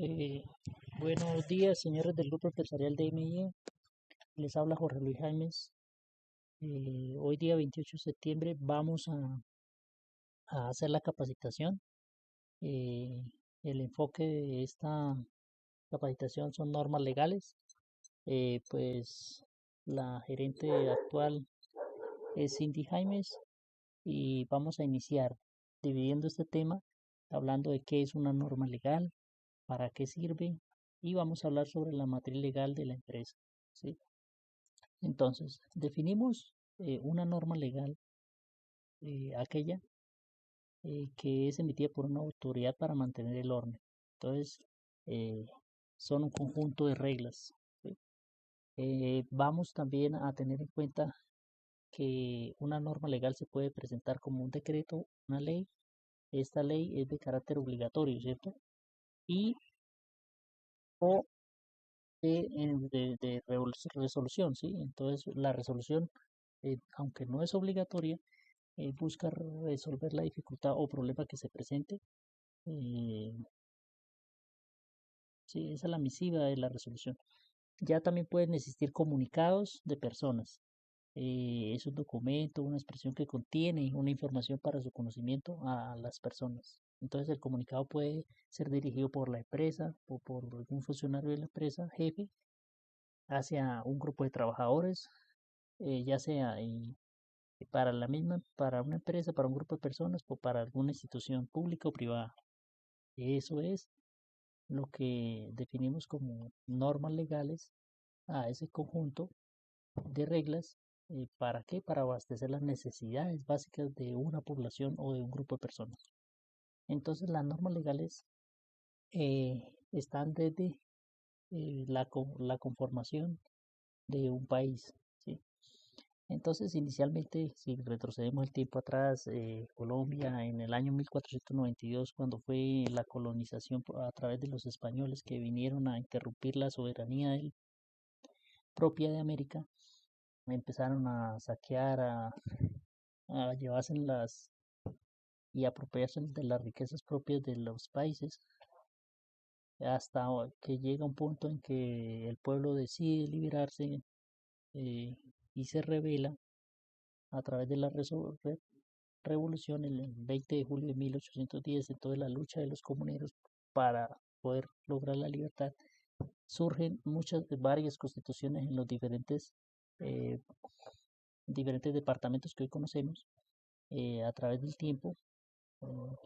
Eh, Buenos días, señores del Grupo Empresarial de MIE. Les habla Jorge Luis Jaimes. Hoy día 28 de septiembre vamos a hacer la capacitación. Eh, el enfoque de esta capacitación son normas legales. Pues la gerente actual es Cindy Jaimes y vamos a iniciar dividiendo este tema hablando de qué es una norma legal, para qué sirve y vamos a hablar sobre la matriz legal de la empresa. ¿Sí? Entonces, definimos una norma legal, aquella que es emitida por una autoridad para mantener el orden. Entonces, eh, son un conjunto de reglas. ¿Sí? Vamos también a tener en cuenta que una norma legal se puede presentar como un decreto, una ley. Esta ley es de carácter obligatorio, ¿cierto? Y o resolución, ¿sí? Entonces, la resolución, aunque no es obligatoria, busca resolver la dificultad o problema que se presente. eh, sí, esa es la misiva de la resolución. Ya también pueden existir comunicados de personas. Es un documento, una expresión que contiene una información para su conocimiento a las personas. Entonces el comunicado puede ser dirigido por la empresa o por algún funcionario de la empresa, jefe, hacia un grupo de trabajadores, ya sea para la misma, para una empresa, para un grupo de personas o para alguna institución pública o privada. Eso es lo que definimos como normas legales a ese conjunto de reglas. ¿Para qué? Para abastecer las necesidades básicas de una población o de un grupo de personas. Entonces las normas legales están desde la conformación de un país. ¿Sí? Entonces, inicialmente, si retrocedemos el tiempo atrás, Colombia en el año 1492, cuando fue la colonización a través de los españoles que vinieron a interrumpir la soberanía propia de América, empezaron a saquear, a llevarse las y apropiarse de las riquezas propias de los países, hasta que llega un punto en que el pueblo decide liberarse eh, y se revela a través de la revolución el 20 de julio de 1810. Entonces la lucha de los comuneros para poder lograr la libertad. Surgen varias constituciones en los eh, diferentes departamentos que hoy conocemos a través del tiempo.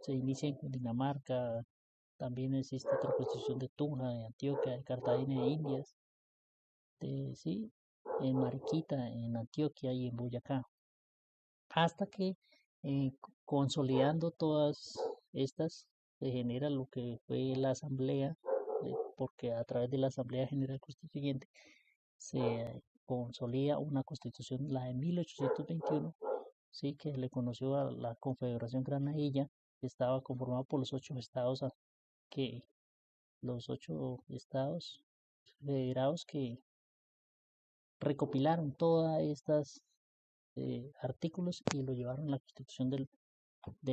Se inicia en Dinamarca, también existe otra constitución de Tuna, de Antioquia, de Cartagena de Indias, sí, en Mariquita, en Antioquia y en Boyacá, hasta que eh, consolidando todas estas se genera lo que fue la asamblea, porque a través de la asamblea general constituyente se consolida una constitución, la de 1821, sí, que le conoció a la Confederación Granadilla, que estaba conformada por que los 8 estados federados que recopilaron todas estas artículos y lo llevaron a la Constitución de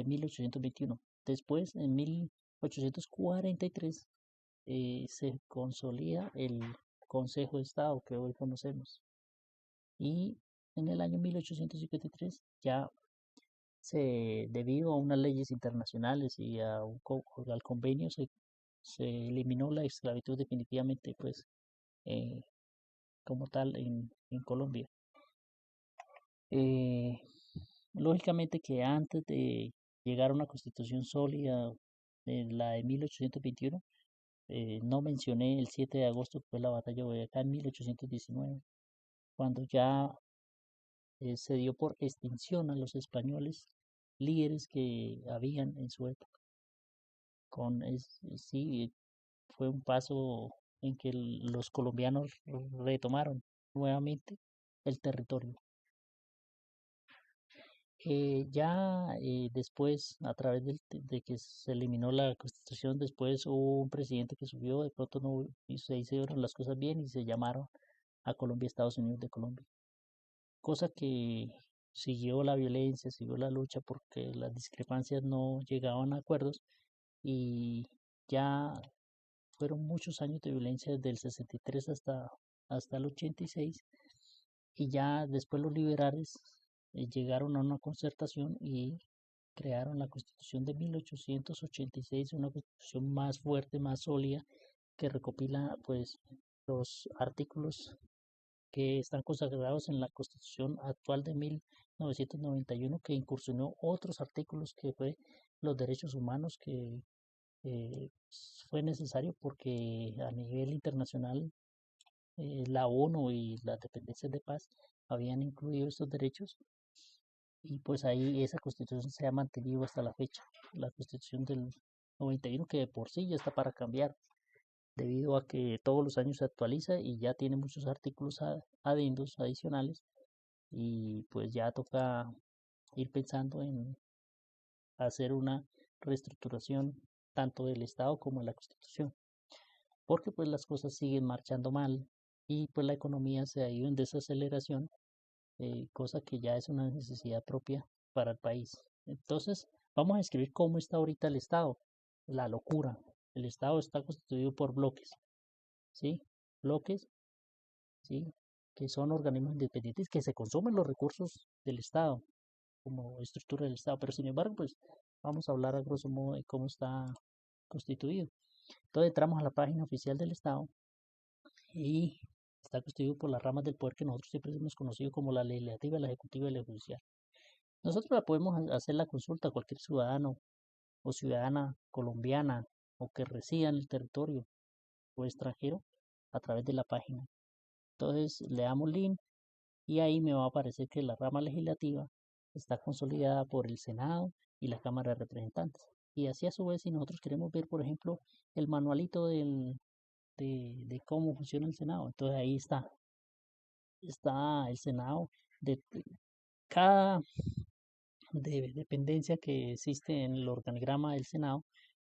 1821. Después, en 1843, se consolida el Consejo de Estado que hoy conocemos. Y en el año 1853 ya debido a unas leyes internacionales y al convenio se eliminó la esclavitud definitivamente, pues, eh, como tal en Colombia. Eh, Lógicamente que antes de llegar a una constitución sólida, en la de 1821, no mencioné el 7 de agosto, que fue la batalla de Boyacá en 1819, cuando ya se dio por extinción a los españoles líderes que habían en su época. Sí, fue un paso en que los colombianos retomaron nuevamente el territorio. Después, a través de que se eliminó la constitución, después hubo un presidente que subió, de pronto no se hicieron las cosas bien y se llamaron a Colombia Estados Unidos de Colombia. Cosa que siguió la violencia, siguió la lucha porque las discrepancias no llegaban a acuerdos y ya fueron muchos años de violencia desde el 63 hasta el 86, y ya después los liberales llegaron a una concertación y crearon la Constitución de 1886, una constitución más fuerte, más sólida, que recopila pues los artículos que están consagrados en la Constitución actual de 1991, que incursionó otros artículos que fue los derechos humanos, que fue necesario porque a nivel internacional la ONU y las dependencias de paz habían incluido estos derechos, y pues ahí esa constitución se ha mantenido hasta la fecha. La constitución del 91, que de por sí ya está para cambiar, debido a que todos los años se actualiza y ya tiene muchos artículos adendos adicionales, y pues ya toca ir pensando en hacer una reestructuración tanto del Estado como de la Constitución, porque pues las cosas siguen marchando mal y pues la economía se ha ido en desaceleración, cosa que ya es una necesidad propia para el país. Entonces, vamos a escribir cómo está ahorita el Estado. La locura. El Estado está constituido por bloques, ¿sí? Bloques, ¿sí? Que son organismos independientes que se consumen los recursos del Estado como estructura del Estado, pero sin embargo, pues vamos a hablar a grosso modo de cómo está constituido. Entonces entramos a la página oficial del Estado y está constituido por las ramas del poder que nosotros siempre hemos conocido como la legislativa, la ejecutiva y la judicial. Nosotros la podemos hacer la consulta a cualquier ciudadano o ciudadana colombiana o que resida en el territorio o extranjero a través de la página. Entonces le damos link y ahí me va a aparecer que la rama legislativa está consolidada por el Senado y la Cámara de Representantes. Y así a su vez, si nosotros queremos ver, por ejemplo, el manualito de cómo funciona el Senado, entonces ahí está el Senado de cada dependencia que existe en el organigrama del Senado,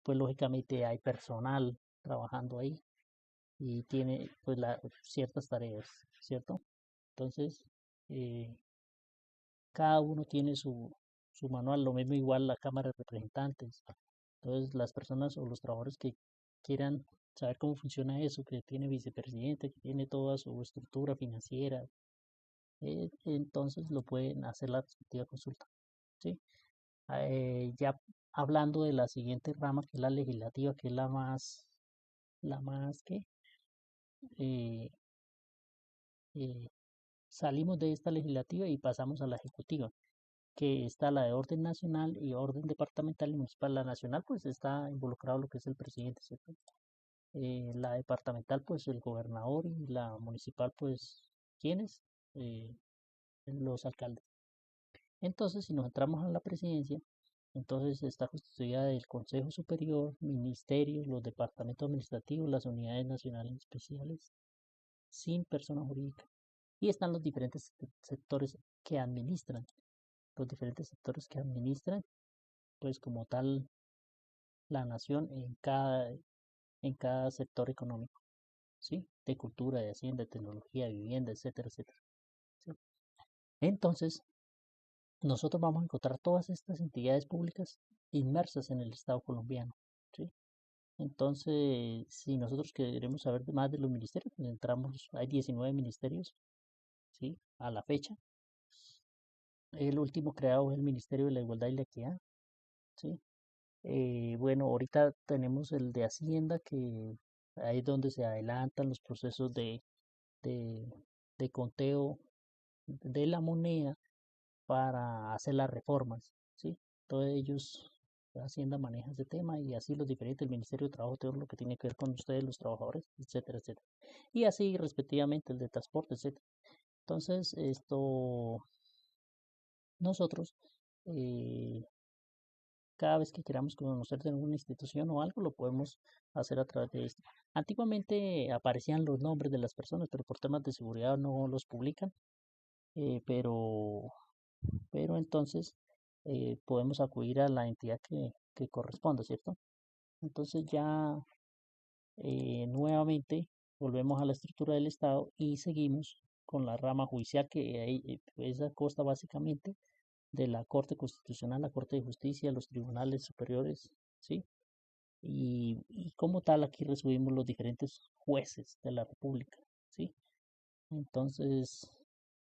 pues lógicamente hay personal trabajando ahí y tiene pues ciertas tareas, ¿cierto? Entonces, eh, cada uno tiene su manual, lo mismo igual la Cámara de Representantes. Entonces, las personas o los trabajadores que quieran saber cómo funciona eso, que tiene vicepresidente, que tiene toda su estructura financiera, entonces lo pueden hacer la respectiva consulta, ¿sí? Ya hablando de la siguiente rama, que es la legislativa, que es la más que eh, eh, salimos de esta legislativa y pasamos a la ejecutiva, que está la de orden nacional y orden departamental y municipal. La nacional pues está involucrado lo que es el presidente, ¿cierto? La departamental pues el gobernador, y la municipal pues ¿quiénes? Eh, los alcaldes. Entonces, si nos entramos a la presidencia, entonces está constituida del Consejo Superior, ministerios, los departamentos administrativos, las unidades nacionales especiales, sin persona jurídica. Y están los diferentes sectores que administran. Los diferentes sectores que administran, pues como tal, la nación en cada sector económico, ¿sí? De cultura, de hacienda, de tecnología, de vivienda, etcétera, etcétera. ¿Sí? Entonces, nosotros vamos a encontrar todas estas entidades públicas inmersas en el Estado colombiano, ¿sí? Entonces, si nosotros queremos saber más de los ministerios, pues entramos, hay 19 ministerios, ¿sí? A la fecha. El último creado es el Ministerio de la Igualdad y la Equidad, ¿sí? Bueno, ahorita tenemos el de Hacienda, que ahí es donde se adelantan los procesos de, de conteo de la moneda para hacer las reformas, ¿sí? Todos ellos, Hacienda maneja ese tema, y así los diferentes, el Ministerio de Trabajo, todo lo que tiene que ver con ustedes, los trabajadores, etcétera, etcétera. Y así respectivamente el de transporte, etcétera. Entonces, nosotros, eh, cada vez que queramos conocer de alguna institución o algo, lo podemos hacer a través de esto. Antiguamente aparecían los nombres de las personas, pero por temas de seguridad no los publican, eh, pero, pero entonces podemos acudir a la entidad que corresponda, ¿cierto? Entonces ya nuevamente volvemos a la estructura del Estado y seguimos con la rama judicial, que esa consta básicamente de la Corte Constitucional, la Corte de Justicia, los tribunales superiores, ¿sí? y como tal aquí recibimos los diferentes jueces de la República, ¿sí? Entonces,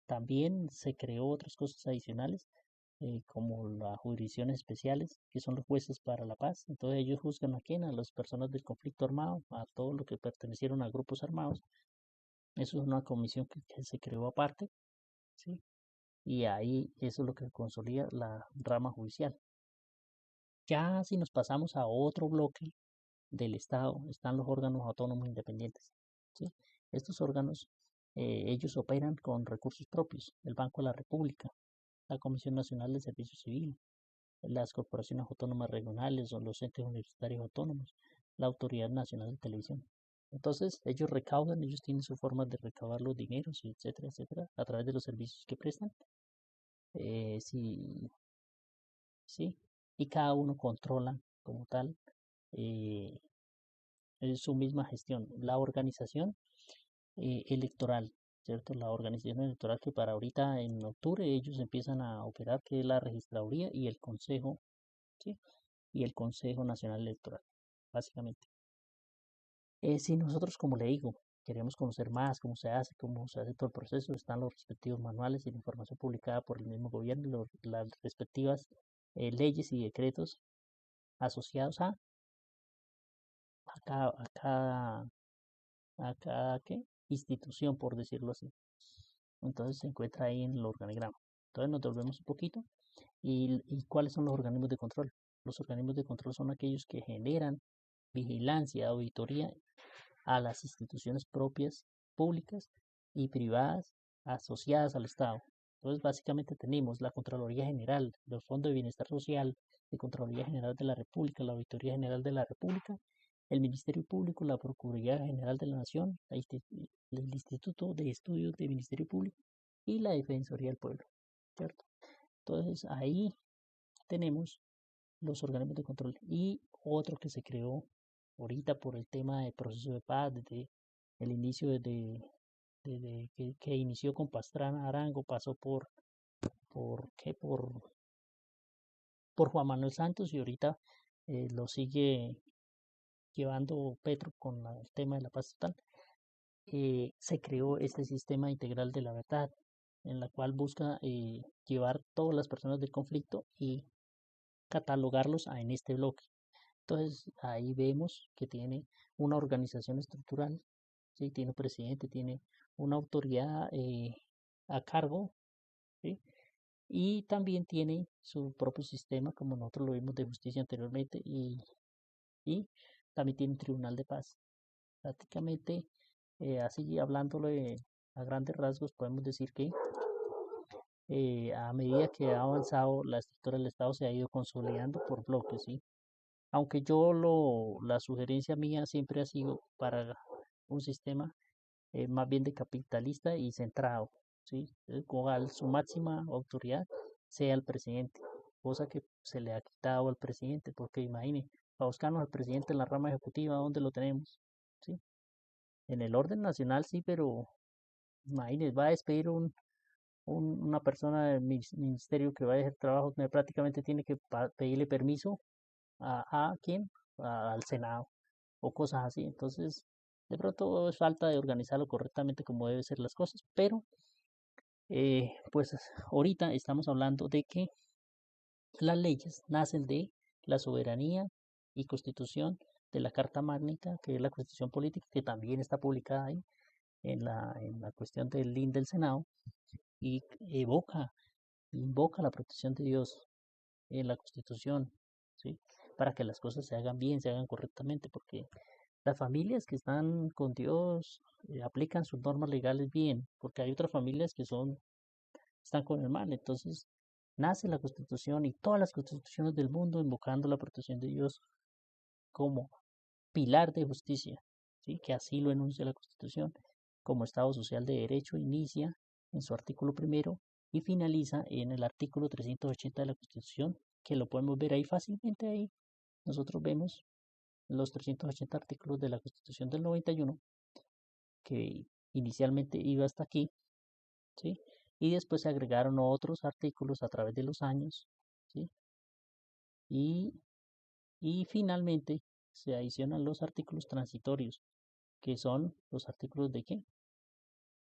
también se creó otras cosas adicionales, como las jurisdicciones especiales, que son los jueces para la paz. Entonces ellos juzgan a quién, a las personas del conflicto armado, a todos los que pertenecieron a grupos armados. Eso es una comisión que se creó aparte, ¿sí? Y ahí eso es lo que consolida la rama judicial. Ya si nos pasamos a otro bloque del Estado, están los órganos autónomos independientes, ¿sí? Estos órganos, ellos operan con recursos propios, el Banco de la República, la Comisión Nacional de Servicio Civil, las corporaciones autónomas regionales o los entes universitarios autónomos, la Autoridad Nacional de Televisión. Entonces, ellos recaudan, ellos tienen su forma de recaudar los dineros, etcétera, etcétera, a través de los servicios que prestan. Sí, sí, y cada uno controla como tal eh, su misma gestión. La organización electoral, ¿cierto? La organización electoral que para ahorita en octubre ellos empiezan a operar, que es la registraduría y el consejo, ¿sí? Y el Consejo Nacional Electoral, básicamente. Si nosotros, como le digo, queremos conocer más cómo se hace todo el proceso, están los respectivos manuales y la información publicada por el mismo gobierno, las respectivas leyes y decretos asociados a cada ¿qué? Institución, por decirlo así. Entonces se encuentra ahí en el organigrama. Entonces nos devolvemos un poquito. ¿Y cuáles son los organismos de control? Los organismos de control son aquellos que generan vigilancia, auditoría a las instituciones propias, públicas y privadas asociadas al Estado. Entonces, básicamente tenemos la Contraloría General, los Fondos de Bienestar Social, la Contraloría General de la República, la Auditoría General de la República, el Ministerio Público, la Procuraduría General de la Nación, el Instituto de Estudios del Ministerio Público y la Defensoría del Pueblo, ¿cierto? Entonces, ahí tenemos los organismos de control y otro que se creó ahorita por el tema del proceso de paz, desde el inicio, desde que inició con Pastrana Arango, pasó ¿qué? Por Juan Manuel Santos y ahorita lo sigue llevando Petro con el tema de la paz total. Se creó este sistema integral de la verdad, en la cual busca llevar todas las personas del conflicto y catalogarlos en este bloque. Entonces ahí vemos que tiene una organización estructural, ¿sí? Tiene un presidente, tiene una autoridad a cargo, ¿sí? Y también tiene su propio sistema, como nosotros lo vimos de justicia anteriormente, y también tiene un tribunal de paz. Prácticamente, así hablándolo a grandes rasgos, podemos decir que a medida que ha avanzado la estructura del Estado se ha ido consolidando por bloques, ¿sí? Aunque la sugerencia mía siempre ha sido para un sistema más bien de capitalista y centrado, ¿sí? Cual su máxima autoridad sea el presidente, cosa que se le ha quitado al presidente, porque imagine, para buscarnos al presidente en la rama ejecutiva, ¿dónde lo tenemos? ¿Sí? En el orden nacional sí, pero imagine, va a despedir una persona del ministerio que va a hacer trabajo, prácticamente tiene que pedirle permiso a quién, al Senado o cosas así. Entonces, de pronto es falta de organizarlo correctamente como deben ser las cosas, pero pues ahorita estamos hablando de que las leyes nacen de la soberanía y constitución de la Carta Magna, que es la constitución política, que también está publicada ahí en la cuestión del link del Senado, y invoca la protección de Dios en la constitución, ¿sí? Para que las cosas se hagan bien, se hagan correctamente, porque las familias que están con Dios aplican sus normas legales bien, porque hay otras familias que están con el mal. Entonces, nace la Constitución y todas las constituciones del mundo invocando la protección de Dios como pilar de justicia, ¿sí? Que así lo enuncia la Constitución. Como Estado social de derecho, inicia en su artículo primero y finaliza en el artículo 380 de la Constitución, que lo podemos ver ahí fácilmente ahí. Nosotros vemos los 380 artículos de la Constitución del 91, que inicialmente iba hasta aquí, ¿sí? Y después se agregaron otros artículos a través de los años, ¿sí? Y, y finalmente se adicionan los artículos transitorios, que son los artículos de qué?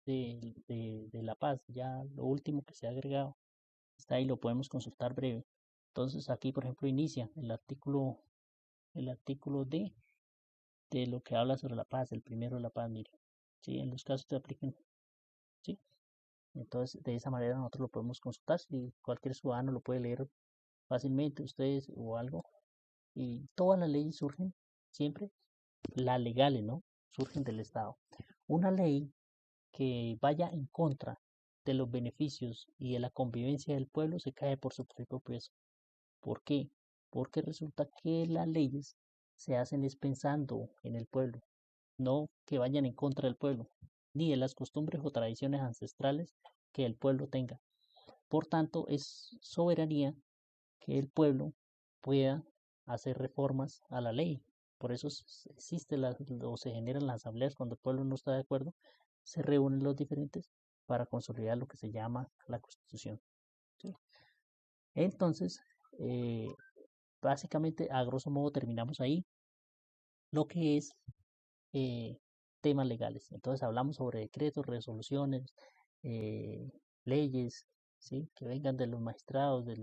De la paz, ya lo último que se ha agregado. Está ahí, lo podemos consultar breve. Entonces aquí, por ejemplo, inicia el artículo de lo que habla sobre la paz, el primero de la paz, mire. ¿Sí? En los casos que apliquen, ¿sí? Entonces, de esa manera nosotros lo podemos consultar. Si cualquier ciudadano lo puede leer fácilmente, ustedes o algo. Y todas las leyes surgen siempre, las legales, ¿no? Surgen del Estado. Una ley que vaya en contra de los beneficios y de la convivencia del pueblo se cae por su propio peso. ¿Por qué? Porque resulta que las leyes se hacen es pensando en el pueblo, no que vayan en contra del pueblo, ni de las costumbres o tradiciones ancestrales que el pueblo tenga. Por tanto, es soberanía que el pueblo pueda hacer reformas a la ley. Por eso existe o se generan las asambleas cuando el pueblo no está de acuerdo, se reúnen los diferentes para consolidar lo que se llama la Constitución. ¿Sí? Entonces, eh, básicamente, a grosso modo, terminamos ahí lo que es eh, temas legales. Entonces, hablamos sobre decretos, resoluciones, eh, leyes, ¿sí? Que vengan de los magistrados, eh,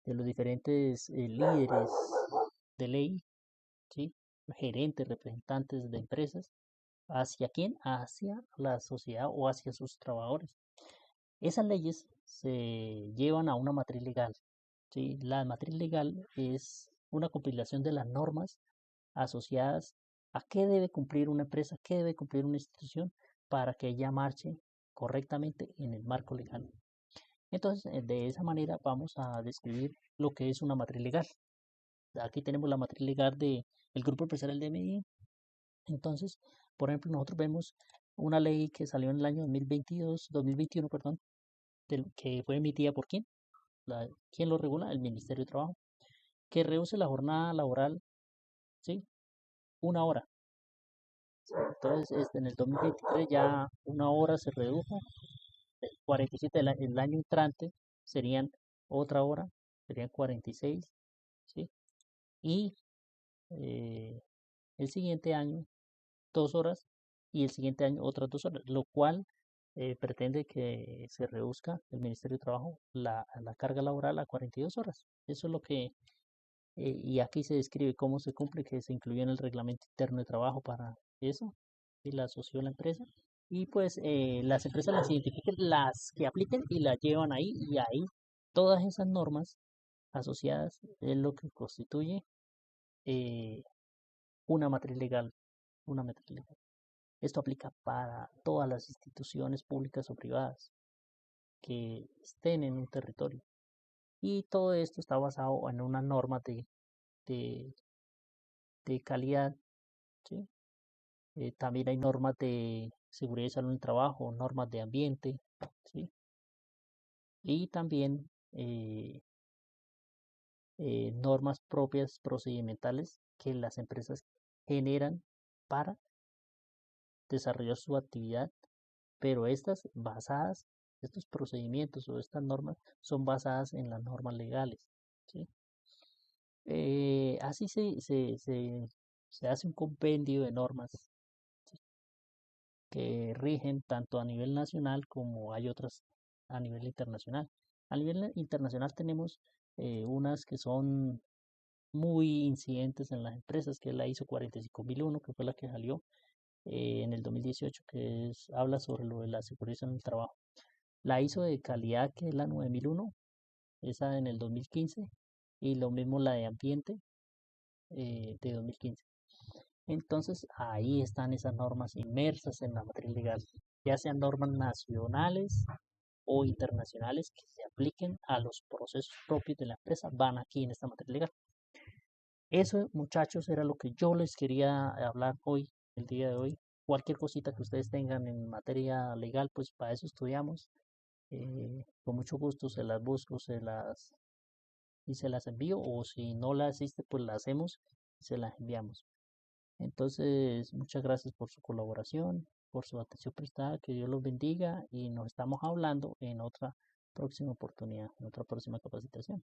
de los diferentes líderes de ley, ¿sí? Gerentes, representantes de empresas, ¿hacia quién? Hacia la sociedad o hacia sus trabajadores. Esas leyes se llevan a una matriz legal, ¿sí? La matriz legal es una compilación de las normas asociadas a qué debe cumplir una empresa, qué debe cumplir una institución para que ella marche correctamente en el marco legal. Entonces, de esa manera vamos a describir lo que es una matriz legal. Aquí tenemos la matriz legal del Grupo Empresarial de Medellín. Entonces, por ejemplo, nosotros vemos una ley que salió en el año 2021, perdón, que fue emitida por quién? ¿Quién lo regula? El Ministerio de Trabajo, que reduce la jornada laboral, ¿sí? Una hora. Entonces, en el 2023 ya una hora se redujo, 47 el año entrante serían otra hora, serían 46, ¿sí? Y eh, el siguiente año 2 horas y el siguiente año otras 2 horas, lo cual pretende que se reduzca el Ministerio de Trabajo la carga laboral a 42 horas. Eso es lo que, y aquí se describe cómo se cumple, que se incluye en el reglamento interno de trabajo para eso, y la asoció la empresa. Y pues las empresas las identifican, las que apliquen y las llevan ahí, y ahí todas esas normas asociadas es lo que constituye eh, una matriz legal, una matriz legal. Esto aplica para todas las instituciones públicas o privadas que estén en un territorio. Y todo esto está basado en unas normas de, de calidad, ¿sí? También hay normas de seguridad y salud en el trabajo, normas de ambiente, ¿sí? Y también normas propias procedimentales que las empresas generan para desarrollar su actividad, pero estos procedimientos o estas normas son basadas en las normas legales, ¿sí? Así se hace un compendio de normas, ¿sí? Que rigen tanto a nivel nacional como hay otras a nivel internacional. A nivel internacional tenemos unas que son muy incidentes en las empresas, que es la ISO 45001, que fue la que salió en el 2018, habla sobre lo de la seguridad en el trabajo. La ISO de calidad, que es la 9001, esa en el 2015, y lo mismo la de ambiente de 2015. Entonces ahí están esas normas inmersas en la matriz legal, ya sean normas nacionales o internacionales que se apliquen a los procesos propios de la empresa, van aquí en esta matriz legal. Eso, muchachos, era lo que yo les quería hablar hoy, el día de hoy. Cualquier cosita que ustedes tengan en materia legal, pues para eso estudiamos. Con mucho gusto se las busco, y se las envío, o si no las existe, pues las hacemos y se las enviamos. Entonces, muchas gracias por su colaboración, por su atención prestada, que Dios los bendiga y nos estamos hablando en otra próxima oportunidad, en otra próxima capacitación.